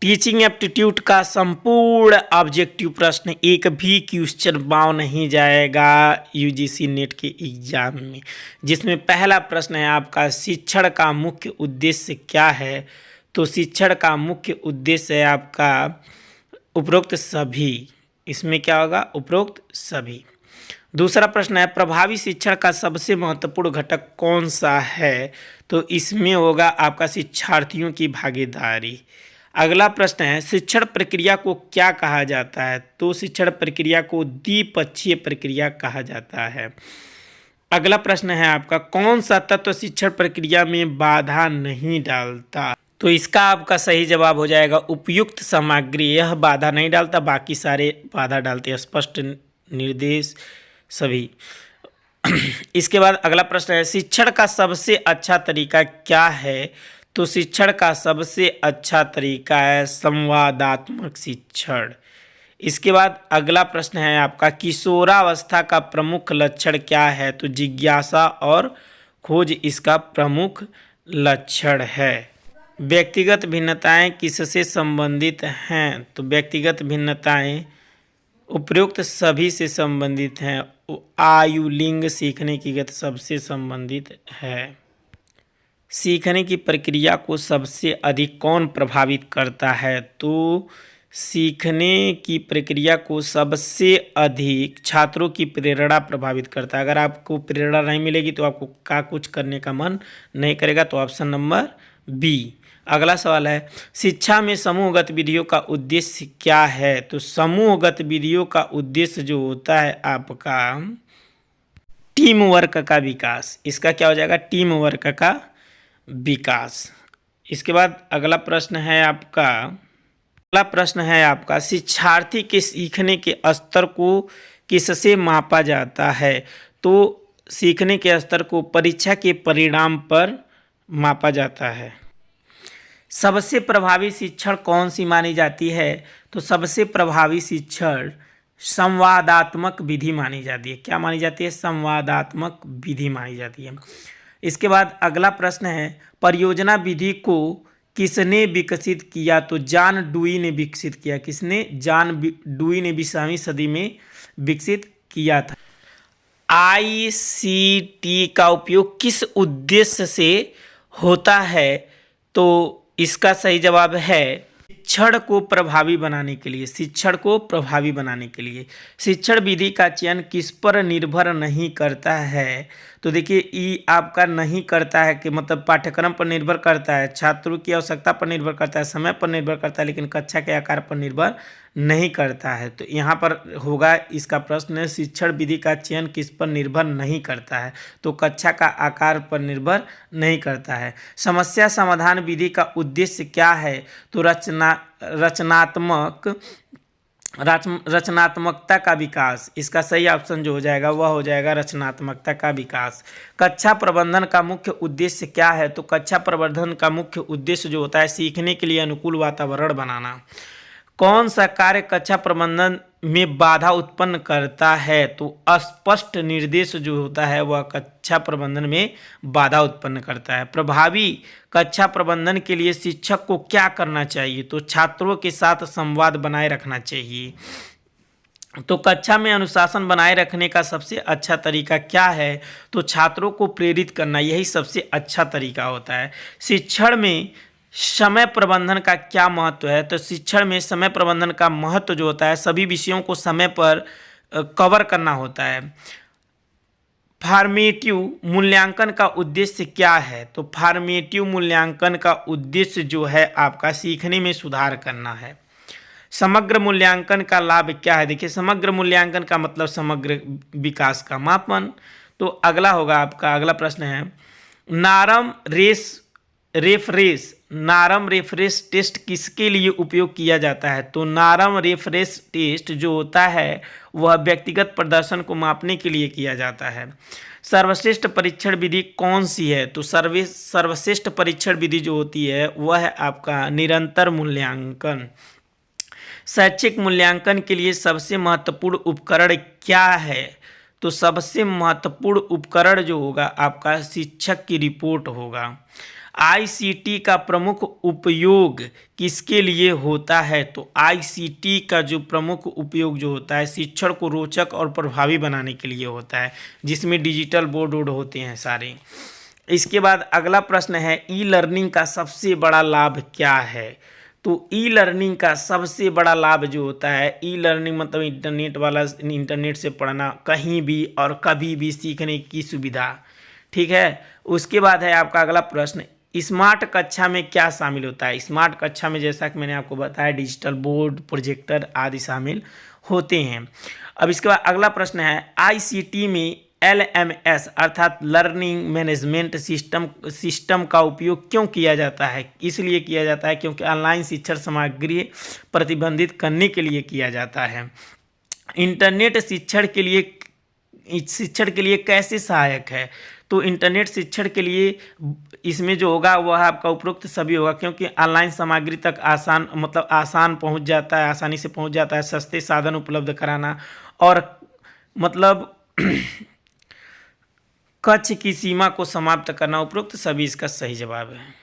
Teaching aptitude का संपूर्ण objective प्रश्न एक भी क्वेश्चन बाव नहीं जाएगा यूजीसी नेट के एग्जाम में, जिसमें पहला प्रश्न है आपका शिक्षण का मुख्य उद्देश्य क्या है। तो शिक्षण का मुख्य उद्देश्य है आपका उपरोक्त सभी। इसमें क्या होगा? उपरोक्त सभी। दूसरा प्रश्न है प्रभावी शिक्षण का सबसे महत्वपूर्ण घटक कौन सा है। तो इसमें होगा आपका शिक्षार्थियों की भागीदारी। अगला प्रश्न है शिक्षण प्रक्रिया को क्या कहा जाता है। तो शिक्षण प्रक्रिया को द्विपक्षीय प्रक्रिया कहा जाता है। अगला प्रश्न है आपका कौन सा तत्व शिक्षण प्रक्रिया में बाधा नहीं डालता। तो इसका आपका सही जवाब हो जाएगा उपयुक्त सामग्री। यह बाधा नहीं डालता, बाकी सारे बाधा डालते हैं, स्पष्ट निर्देश सभी। इसके बाद अगला प्रश्न है शिक्षण का सबसे अच्छा तरीका क्या है। तो शिक्षण का सबसे अच्छा तरीका है संवादात्मक शिक्षण। इसके बाद अगला प्रश्न है आपका किशोरावस्था का प्रमुख लक्षण क्या है। तो जिज्ञासा और खोज इसका प्रमुख लक्षण है। व्यक्तिगत भिन्नताएं किससे संबंधित हैं। तो व्यक्तिगत भिन्नताएं उपयुक्त सभी से संबंधित हैं। आयु, लिंग, सीखने की गति सबसे संबंधित है। सीखने की प्रक्रिया को सबसे अधिक कौन प्रभावित करता है। तो सीखने की प्रक्रिया को सबसे अधिक छात्रों की प्रेरणा प्रभावित करता है। अगर आपको प्रेरणा नहीं मिलेगी तो आपको क्या कुछ करने का मन नहीं करेगा। तो ऑप्शन नंबर बी। अगला सवाल है शिक्षा में समूह गतिविधियों का उद्देश्य क्या है। तो समूह गतिविधियों का उद्देश्य जो होता है आपका टीम वर्क का विकास। इसका क्या हो जाएगा? टीम वर्क का विकास। इसके बाद अगला प्रश्न है आपका शिक्षार्थी के सीखने के स्तर को किससे मापा जाता है। तो सीखने के स्तर को परीक्षा के परिणाम पर मापा जाता है। सबसे प्रभावी शिक्षण कौन सी मानी जाती है। तो सबसे प्रभावी शिक्षण संवादात्मक विधि मानी जाती है। क्या मानी जाती है? संवादात्मक विधि मानी जाती है। इसके बाद अगला प्रश्न है परियोजना विधि को किसने विकसित किया। तो जॉन डुई ने विकसित किया। किसने? जॉन डुई ने 20वीं सदी में विकसित किया था। आईसीटी का उपयोग किस उद्देश्य से होता है। तो इसका सही जवाब है शिक्षण को प्रभावी बनाने के लिए। शिक्षण को प्रभावी बनाने के लिए शिक्षण विधि का चयन किस पर निर्भर नहीं करता है। तो देखिए ई आपका नहीं करता है कि मतलब पाठ्यक्रम पर निर्भर करता है, छात्रों की आवश्यकता पर निर्भर करता है, समय पर निर्भर करता है, लेकिन कक्षा के आकार पर निर्भर नहीं करता है। तो यहाँ पर होगा इसका प्रश्न शिक्षण विधि का चयन किस पर निर्भर नहीं करता है। तो कक्षा का आकार पर निर्भर नहीं करता है। समस्या समाधान विधि का उद्देश्य क्या है। तो रचनात्मकता का विकास। इसका सही ऑप्शन जो हो जाएगा वह हो जाएगा रचनात्मकता का विकास। कक्षा प्रबंधन का मुख्य उद्देश्य क्या है। तो कक्षा प्रबंधन का मुख्य उद्देश्य जो होता है सीखने के लिए अनुकूल वातावरण बनाना। कौन सा कार्य कक्षा प्रबंधन में बाधा उत्पन्न करता है। तो अस्पष्ट निर्देश जो होता है वह कक्षा प्रबंधन में बाधा उत्पन्न करता है। प्रभावी कक्षा प्रबंधन के लिए शिक्षक को क्या करना चाहिए। तो छात्रों के साथ संवाद बनाए रखना चाहिए। तो कक्षा में अनुशासन बनाए रखने का सबसे अच्छा तरीका क्या है। तो छात्रों को प्रेरित करना, यही सबसे अच्छा तरीका होता है। शिक्षण में समय प्रबंधन का क्या महत्व है। तो शिक्षण में समय प्रबंधन का महत्व जो होता है सभी विषयों को समय पर कवर करना होता है। फॉर्मेटिव मूल्यांकन का उद्देश्य क्या है। तो फॉर्मेटिव मूल्यांकन का उद्देश्य जो है आपका सीखने में सुधार करना है। समग्र मूल्यांकन का लाभ क्या है। देखिए समग्र मूल्यांकन का मतलब समग्र विकास का मापन। तो अगला होगा आपका अगला प्रश्न है नारम रेफरेंस टेस्ट किसके लिए उपयोग किया जाता है। तो नारम रेफरेंस टेस्ट जो होता है वह व्यक्तिगत प्रदर्शन को मापने के लिए किया जाता है। सर्वश्रेष्ठ परीक्षण विधि कौन सी है। तो सर्वश्रेष्ठ परीक्षण विधि जो होती है वह है आपका निरंतर मूल्यांकन। शैक्षिक मूल्यांकन के लिए सबसे महत्वपूर्ण उपकरण क्या है। तो सबसे महत्वपूर्ण उपकरण जो होगा आपका शिक्षक की रिपोर्ट होगा। आईसीटी का प्रमुख उपयोग किसके लिए होता है? तो आईसीटी का जो प्रमुख उपयोग जो होता है शिक्षण को रोचक और प्रभावी बनाने के लिए होता है, जिसमें डिजिटल बोर्ड वोर्ड होते हैं सारे। इसके बाद अगला प्रश्न है ई लर्निंग का सबसे बड़ा लाभ क्या है? तो ई लर्निंग का सबसे बड़ा लाभ जो होता है, ई लर्निंग मतलब इंटरनेट वाला, इंटरनेट से पढ़ना, कहीं भी और कभी भी सीखने की सुविधा। ठीक है। उसके बाद है आपका अगला प्रश्न, स्मार्ट कक्षा में क्या शामिल होता है? स्मार्ट कक्षा में जैसा कि मैंने आपको बताया डिजिटल बोर्ड, प्रोजेक्टर आदि शामिल होते हैं। अब इसके बाद अगला प्रश्न है आईसीटी में एलएमएस अर्थात लर्निंग मैनेजमेंट सिस्टम का उपयोग क्यों किया जाता है? इसलिए किया जाता है क्योंकि ऑनलाइन शिक्षण सामग्री प्रतिबंधित करने के लिए किया जाता है। इंटरनेट शिक्षण के लिए कैसे सहायक है? तो इंटरनेट शिक्षण के लिए इसमें जो होगा वह आपका उपरोक्त सभी होगा, क्योंकि ऑनलाइन सामग्री तक आसान पहुंच जाता है, आसानी से पहुंच जाता है, सस्ते साधन उपलब्ध कराना और मतलब कक्ष की सीमा को समाप्त करना, उपरोक्त सभी इसका सही जवाब है।